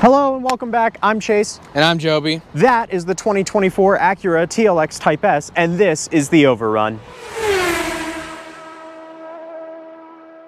Hello and welcome back. I'm Chase. And I'm Joby. That is the 2024 Acura TLX Type S, and this is the Overrun.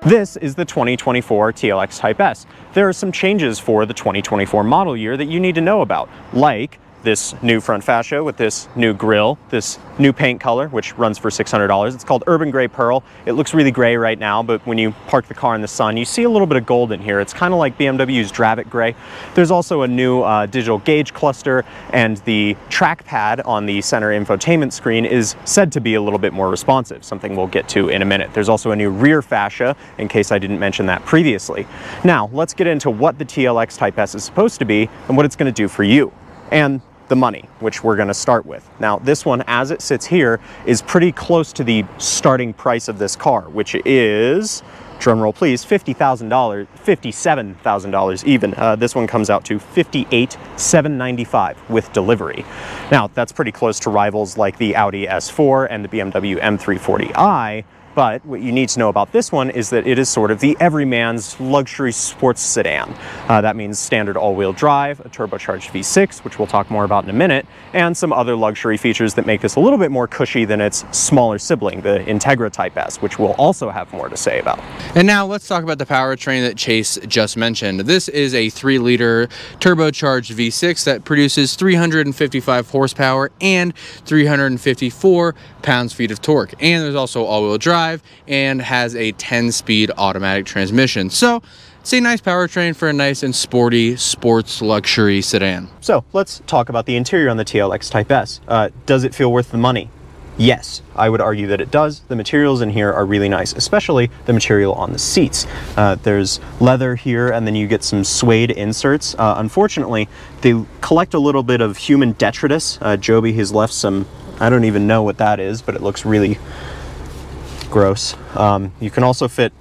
This is the 2024 TLX Type S. There are some changes for the 2024 model year that you need to know about, like this new front fascia with this new grille, this new paint color, which runs for $600. It's called Urban Gray Pearl. It looks really gray right now, but when you park the car in the sun, you see a little bit of gold in here. It's kind of like BMW's Dravit Gray. There's also a new digital gauge cluster, and the trackpad on the center infotainment screen is said to be a little bit more responsive, something we'll get to in a minute. There's also a new rear fascia, in case I didn't mention that previously. Now, let's get into what the TLX Type S is supposed to be and what it's going to do for you. And the money, which we're going to start with. Now, this one, as it sits here, is pretty close to the starting price of this car, which is, drumroll please, $50,000, $57,000 even. This one comes out to $58,795 with delivery. Now, that's pretty close to rivals like the Audi S4 and the BMW M340i. But what you need to know about this one is that it is sort of the everyman's luxury sports sedan. That means standard all-wheel drive, a turbocharged V6, which we'll talk more about in a minute, and some other luxury features that make this a little bit more cushy than its smaller sibling, the Integra Type S, which we'll also have more to say about. And now let's talk about the powertrain that Chase just mentioned. This is a 3-liter turbocharged V6 that produces 355 horsepower and 354 pounds-feet of torque. And there's also all-wheel drive and has a 10-speed automatic transmission. So it's a nice powertrain for a nice and sporty sports luxury sedan. So let's talk about the interior on the TLX Type S. Does it feel worth the money? Yes, I would argue that it does. The materials in here are really nice, especially the material on the seats. There's leather here, and then you get some suede inserts. Unfortunately, they collect a little bit of human detritus. Joby has left some, I don't even know what that is, but it looks really gross. You can also fit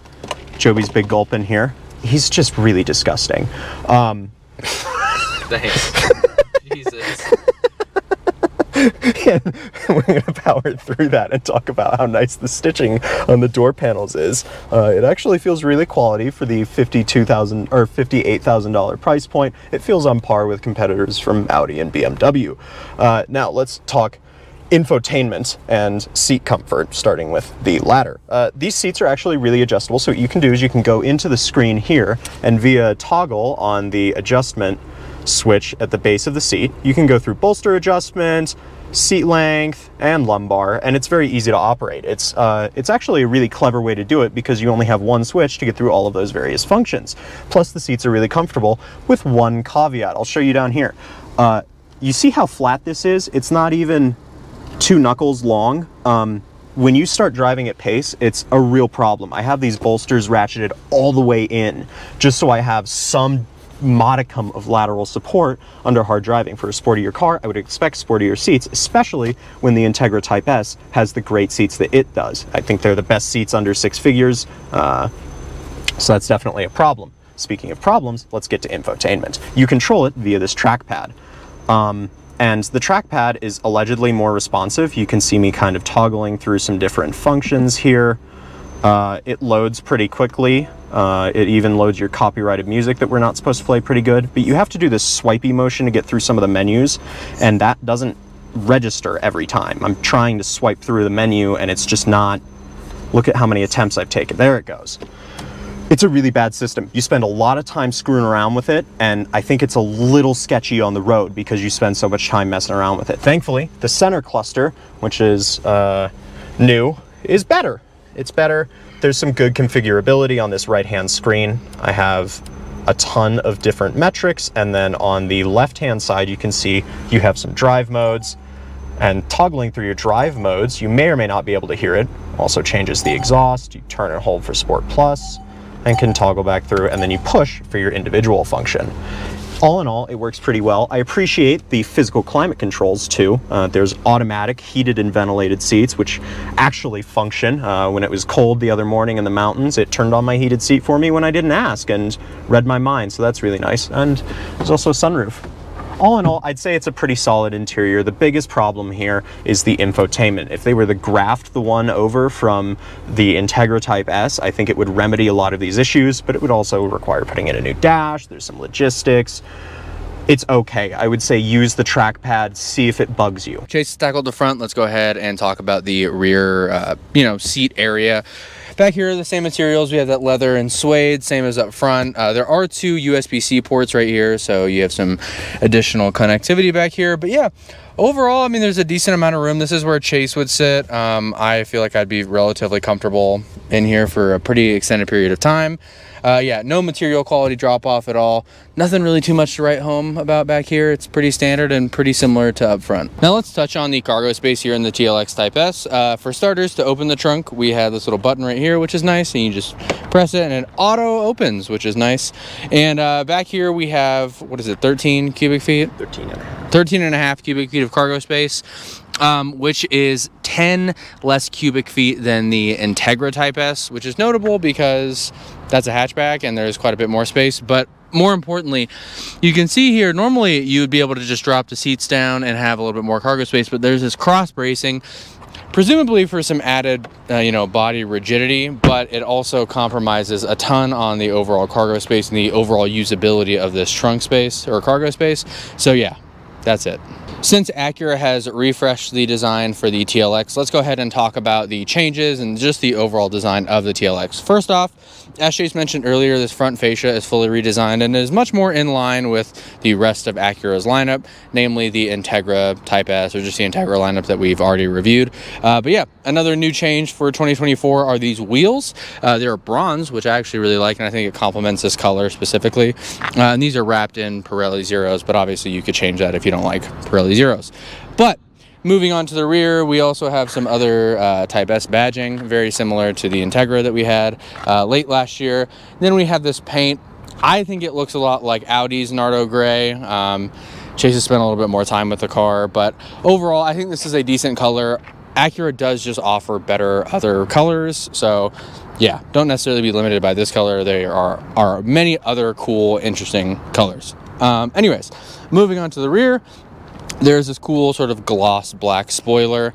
Joby's big gulp in here. He's just really disgusting. Thanks. Jesus. Yeah, we're going to power through that and talk about how nice the stitching on the door panels is. It actually feels really quality for the $52,000 or $58,000 price point. It feels on par with competitors from Audi and BMW. Now let's talk infotainment and seat comfort, starting with the latter. These seats are actually really adjustable, so what you can do is you can go into the screen here, and via a toggle on the adjustment switch at the base of the seat, you can go through bolster adjustment, seat length, and lumbar, and it's very easy to operate. It's actually a really clever way to do it because you only have one switch to get through all of those various functions. Plus, the seats are really comfortable, with one caveat. I'll show you down here. You see how flat this is? It's not even 2 knuckles long. When you start driving at pace, it's a real problem. I have these bolsters ratcheted all the way in just so I have some modicum of lateral support under hard driving. For a sportier car, I would expect sportier seats, especially when the Integra Type S has the great seats that it does. I think they're the best seats under 6 figures, so that's definitely a problem. Speaking of problems, let's get to infotainment. You control it via this trackpad. And the trackpad is allegedly more responsive. You can see me kind of toggling through some different functions here. It loads pretty quickly. It even loads your copyrighted music that we're not supposed to play pretty good. But you have to do this swipey motion to get through some of the menus, and that doesn't register every time. I'm trying to swipe through the menu, and it's just not. Look at how many attempts I've taken. There it goes. It's a really bad system. You spend a lot of time screwing around with it, and I think it's a little sketchy on the road because you spend so much time messing around with it. Thankfully, the center cluster, which is new, is better. It's better. There's some good configurability on this right-hand screen. I have a ton of different metrics, and then on the left-hand side, you can see you have some drive modes, and toggling through your drive modes, you may or may not be able to hear it. Also changes the exhaust. You turn and hold for Sport Plus, and can toggle back through, and then you push for your individual function. All in all, it works pretty well. I appreciate the physical climate controls too. There's automatic heated and ventilated seats, which actually function. When it was cold the other morning in the mountains, it turned on my heated seat for me when I didn't ask and read my mind, so that's really nice. And there's also a sunroof. All in all, I'd say it's a pretty solid interior. The biggest problem here is the infotainment. If they were to graft the one over from the Integra Type S, I think it would remedy a lot of these issues, but it would also require putting in a new dash. There's some logistics. it's okay. I would say use the trackpad, see if it bugs you. Chase tackled the front. Let's go ahead and talk about the rear, seat area. Back here are the same materials. We have that leather and suede, same as up front. There are 2 USB-C ports right here, so you have some additional connectivity back here. But yeah, overall, I mean, there's a decent amount of room. This is where Chase would sit. I feel like I'd be relatively comfortable in here for a pretty extended period of time. Yeah, no material quality drop off at all. Nothing really too much to write home about back here. It's pretty standard and pretty similar to up front. Now let's touch on the cargo space here in the TLX Type S. For starters, to open the trunk, we have this little button right here, which is nice, and you just press it and it auto opens, which is nice. And back here we have, what is it, 13 cubic feet? 13 and a half cubic feet of cargo space. Which is 10 less cubic feet than the Integra Type S, which is notable because that's a hatchback and there's quite a bit more space. But more importantly, you can see here, normally you would be able to just drop the seats down and have a little bit more cargo space, but there's this cross bracing, presumably for some added, body rigidity, but it also compromises a ton on the overall cargo space and the overall usability of this trunk space or cargo space. So yeah, that's it. Since Acura has refreshed the design for the TLX, let's go ahead and talk about the changes and just the overall design of the TLX. First off, as Chase mentioned earlier, this front fascia is fully redesigned and is much more in line with the rest of Acura's lineup, namely the Integra Type S, or just the Integra lineup that we've already reviewed. But yeah, another new change for 2024 are these wheels. They're bronze, which I actually really like, and I think it complements this color specifically. And these are wrapped in Pirelli Zeros, but obviously you could change that if you don't like Pirelli Zeros. But moving on to the rear, we also have some other Type S badging, very similar to the Integra that we had late last year. Then we have this paint. I think it looks a lot like Audi's Nardo Gray. Chase has spent a little bit more time with the car, but overall, I think this is a decent color. Acura does just offer better other colors, so yeah, don't necessarily be limited by this color. There are many other cool, interesting colors. Anyways, moving on to the rear, there's this cool sort of gloss black spoiler,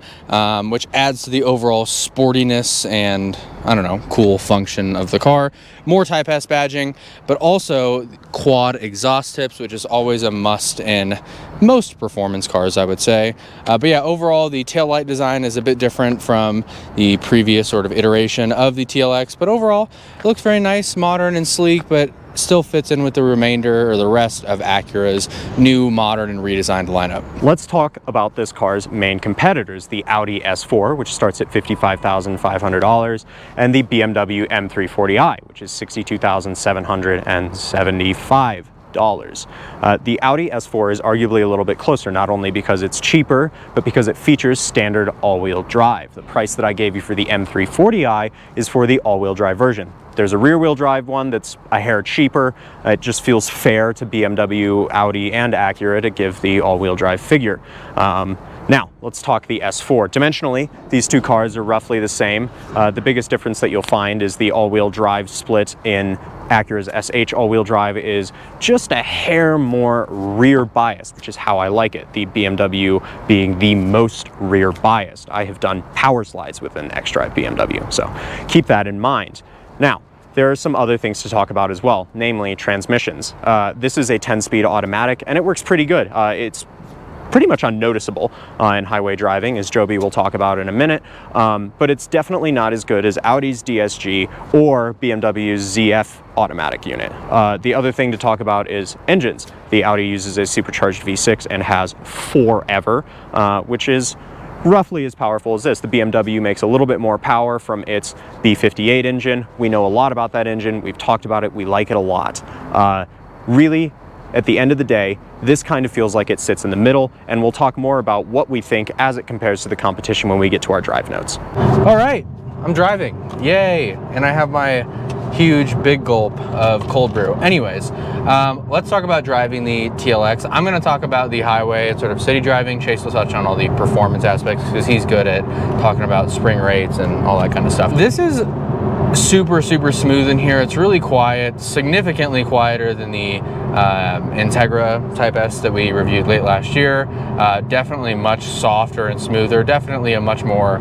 which adds to the overall sportiness and, I don't know, cool function of the car. More Type S badging, but also quad exhaust tips, which is always a must in most performance cars, I would say. But yeah, overall, the taillight design is a bit different from the previous sort of iteration of the TLX, but overall, it looks very nice, modern and sleek, but still fits in with the remainder or the rest of Acura's new, modern, and redesigned lineup. Let's talk about this car's main competitors, the Audi S4, which starts at $55,500, and the BMW M340i, which is $62,775. The Audi S4 is arguably a little bit closer, not only because it's cheaper, but because it features standard all-wheel drive. The price that I gave you for the M340i is for the all-wheel drive version. There's a rear-wheel drive one that's a hair cheaper. It just feels fair to BMW, Audi, and Acura to give the all-wheel drive figure. Now, let's talk the S4. Dimensionally, these two cars are roughly the same. The biggest difference that you'll find is the all-wheel drive split in Acura's SH all-wheel drive is just a hair more rear biased, which is how I like it. The BMW being the most rear biased. I have done power slides with an X-Drive BMW, so keep that in mind. Now, there are some other things to talk about as well, namely transmissions. This is a 10-speed automatic, and it works pretty good. It's pretty much unnoticeable in highway driving, as Jobe will talk about in a minute, but it's definitely not as good as Audi's DSG or BMW's ZF automatic unit. The other thing to talk about is engines. The Audi uses a supercharged V6 and has forever, which is roughly as powerful as this. The BMW makes a little bit more power from its B58 engine. We know a lot about that engine. We've talked about it. We like it a lot. Really, at the end of the day, this kind of feels like it sits in the middle, and we'll talk more about what we think as it compares to the competition when we get to our drive notes. All right, I'm driving, yay! And I have my huge big gulp of cold brew. Anyways, let's talk about driving the TLX. I'm gonna talk about the highway and sort of city driving. Chase will touch on all the performance aspects because he's good at talking about spring rates and all that kind of stuff. This is super smooth in here. It's really quiet, significantly quieter than the Integra Type S that we reviewed late last year. Definitely much softer and smoother, definitely a much more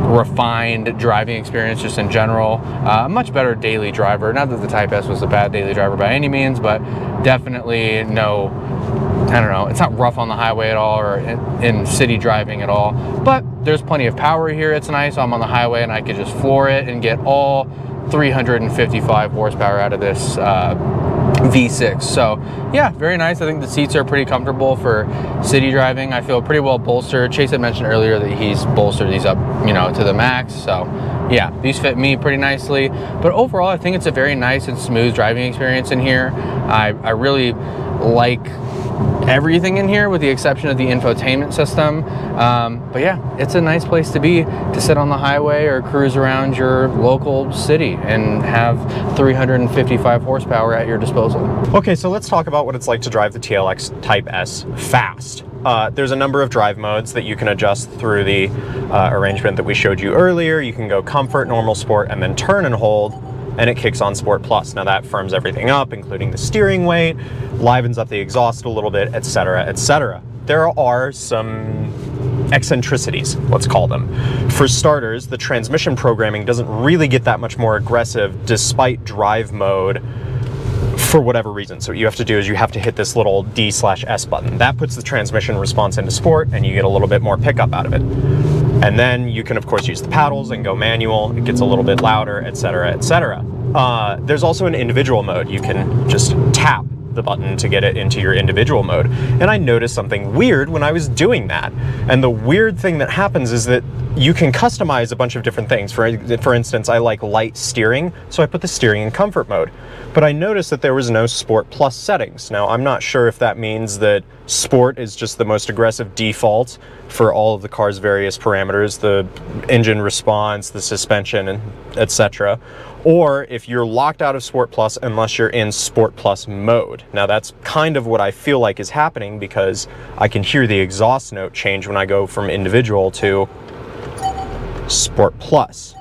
refined driving experience just in general. A much better daily driver. Not that the Type S was a bad daily driver by any means, but definitely no I don't know, it's not rough on the highway at all or in city driving at all, but there's plenty of power here. It's nice. I'm on the highway and I could just floor it and get all 355 horsepower out of this V6. So yeah, very nice. I think the seats are pretty comfortable for city driving. I feel pretty well bolstered. Chase had mentioned earlier that he's bolstered these up, you know, to the max. So yeah, these fit me pretty nicely. But overall, I think it's a very nice and smooth driving experience in here. I really like everything in here with the exception of the infotainment system. But yeah, it's a nice place to be, to sit on the highway or cruise around your local city and have 355 horsepower at your disposal. Okay, so let's talk about what it's like to drive the TLX Type S fast. There's a number of drive modes that you can adjust through the arrangement that we showed you earlier. You can go comfort, normal, sport, and then turn and hold, and it kicks on Sport Plus. Now that firms everything up, including the steering weight, livens up the exhaust a little bit, etc., etc. There are some eccentricities, let's call them. For starters, the transmission programming doesn't really get that much more aggressive despite drive mode for whatever reason. So what you have to do is you have to hit this little D/S button. That puts the transmission response into sport and you get a little bit more pickup out of it. And then you can of course use the paddles and go manual. It gets a little bit louder, etc., etc. There's also an individual mode. You can just tap the button to get it into your individual mode. And I noticed something weird when I was doing that. And the weird thing that happens is that you can customize a bunch of different things. For instance, I like light steering, so I put the steering in comfort mode. But I noticed that there was no Sport Plus settings. Now, I'm not sure if that means that Sport is just the most aggressive default for all of the car's various parameters, the engine response, the suspension, and etc. Or if you're locked out of Sport Plus unless you're in Sport Plus mode. Now, that's kind of what I feel like is happening because I can hear the exhaust note change when I go from individual to Sport Plus.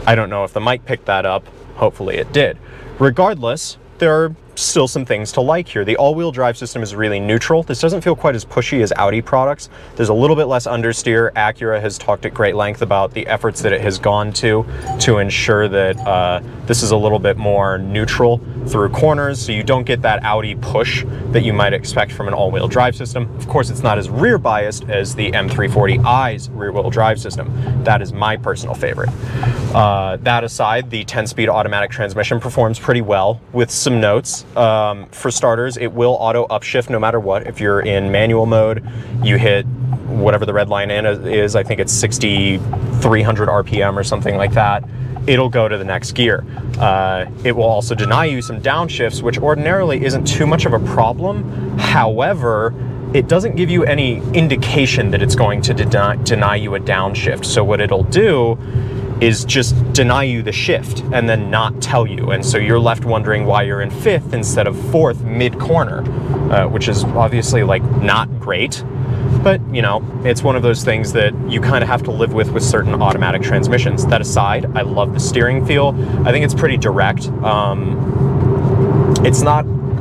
I don't know if the mic picked that up. Hopefully it did. Regardless, there are still some things to like here. The all-wheel drive system is really neutral. This doesn't feel quite as pushy as Audi products. There's a little bit less understeer. Acura has talked at great length about the efforts that it has gone to ensure that this is a little bit more neutral through corners, so you don't get that Audi push that you might expect from an all-wheel drive system. Of course, it's not as rear biased as the M340i's rear-wheel drive system. That is my personal favorite. That aside, the 10-speed automatic transmission performs pretty well with some notes. For starters, it will auto upshift no matter what. If you're in manual mode, you hit whatever the red line is, I think it's 6,300 RPM or something like that, it'll go to the next gear. It will also deny you some downshifts, which ordinarily isn't too much of a problem. However, it doesn't give you any indication that it's going to deny you a downshift. So what it'll do is just deny you the shift and then not tell you. And so you're left wondering why you're in 5th instead of 4th mid-corner, which is obviously like not great. But, you know, it's one of those things that you kind of have to live with certain automatic transmissions. That aside, I love the steering feel. I think it's pretty direct.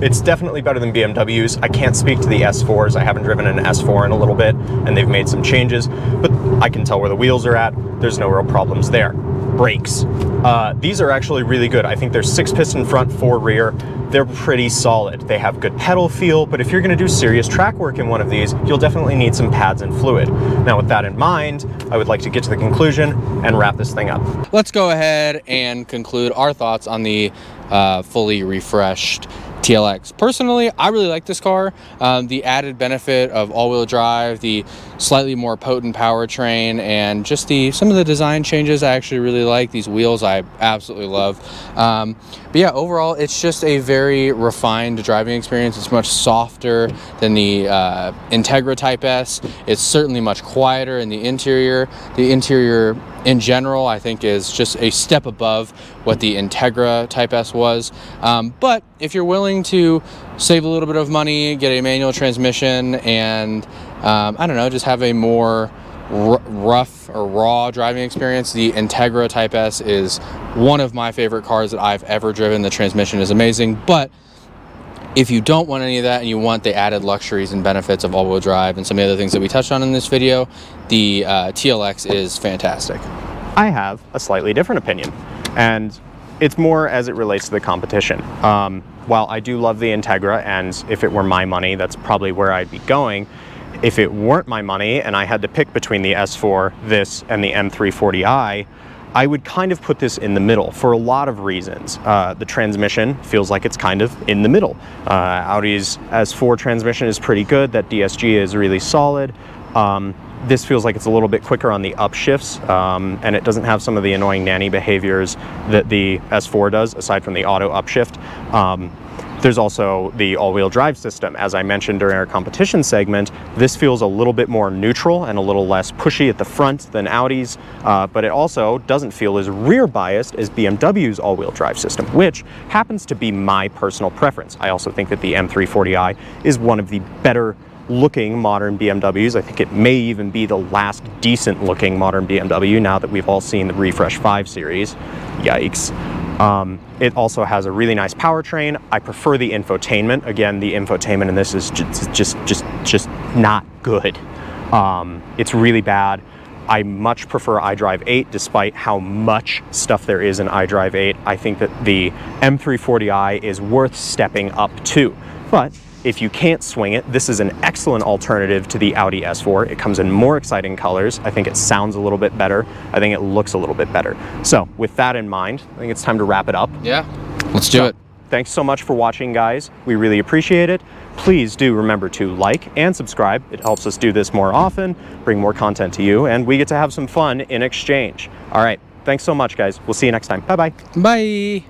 It's definitely better than BMW's. I can't speak to the S4s. I haven't driven an S4 in a little bit, and they've made some changes, but I can tell where the wheels are at. There's no real problems there. Brakes. These are actually really good. I think they're 6-piston front, 4 rear. They're pretty solid. They have good pedal feel, but if you're gonna do serious track work in one of these, you'll definitely need some pads and fluid. Now, with that in mind, I would like to get to the conclusion and wrap this thing up. Let's go ahead and conclude our thoughts on the fully refreshed TLX. Personally, I really like this car. The added benefit of all-wheel drive, the slightly more potent powertrain, and just some of the design changes I actually really like. These wheels I absolutely love. But yeah, overall, it's just a very refined driving experience. It's much softer than the Integra Type S. It's certainly much quieter in the interior. The interior in general, I think, is just a step above what the Integra Type S was. But if you're willing to save a little bit of money, get a manual transmission, and I don't know, just have a more rough or raw driving experience, the Integra Type S is one of my favorite cars that I've ever driven. The transmission is amazing, but if you don't want any of that and you want the added luxuries and benefits of all-wheel drive and some of the other things that we touched on in this video, the TLX is fantastic. I have a slightly different opinion, and it's more as it relates to the competition. while I do love the Integra, and if it were my money, that's probably where I'd be going, if it weren't my money and I had to pick between the S4, this, and the M340i, I would kind of put this in the middle for a lot of reasons. The transmission feels like it's kind of in the middle. Audi's S4 transmission is pretty good. That DSG is really solid. This feels like it's a little bit quicker on the upshifts, and it doesn't have some of the annoying nanny behaviors that the S4 does, aside from the auto upshift. There's also the all-wheel drive system. As I mentioned during our competition segment, this feels a little bit more neutral and a little less pushy at the front than Audi's, but it also doesn't feel as rear biased as BMW's all-wheel drive system, which happens to be my personal preference. I also think that the M340i is one of the better looking modern BMWs. I think it may even be the last decent looking modern BMW now that we've all seen the Refresh 5 Series. Yikes. It also has a really nice powertrain. I prefer the infotainment. Again, the infotainment in this is just not good. It's really bad. I much prefer iDrive 8, despite how much stuff there is in iDrive 8. I think that the M340i is worth stepping up to. But if you can't swing it, this is an excellent alternative to the Audi S4. It comes in more exciting colors. I think it sounds a little bit better. I think it looks a little bit better. So with that in mind, I think it's time to wrap it up. Yeah, let's do it. Thanks so much for watching, guys. We really appreciate it. Please do remember to like and subscribe. It helps us do this more often, bring more content to you, and we get to have some fun in exchange. All right, thanks so much, guys. We'll see you next time. Bye-bye. Bye.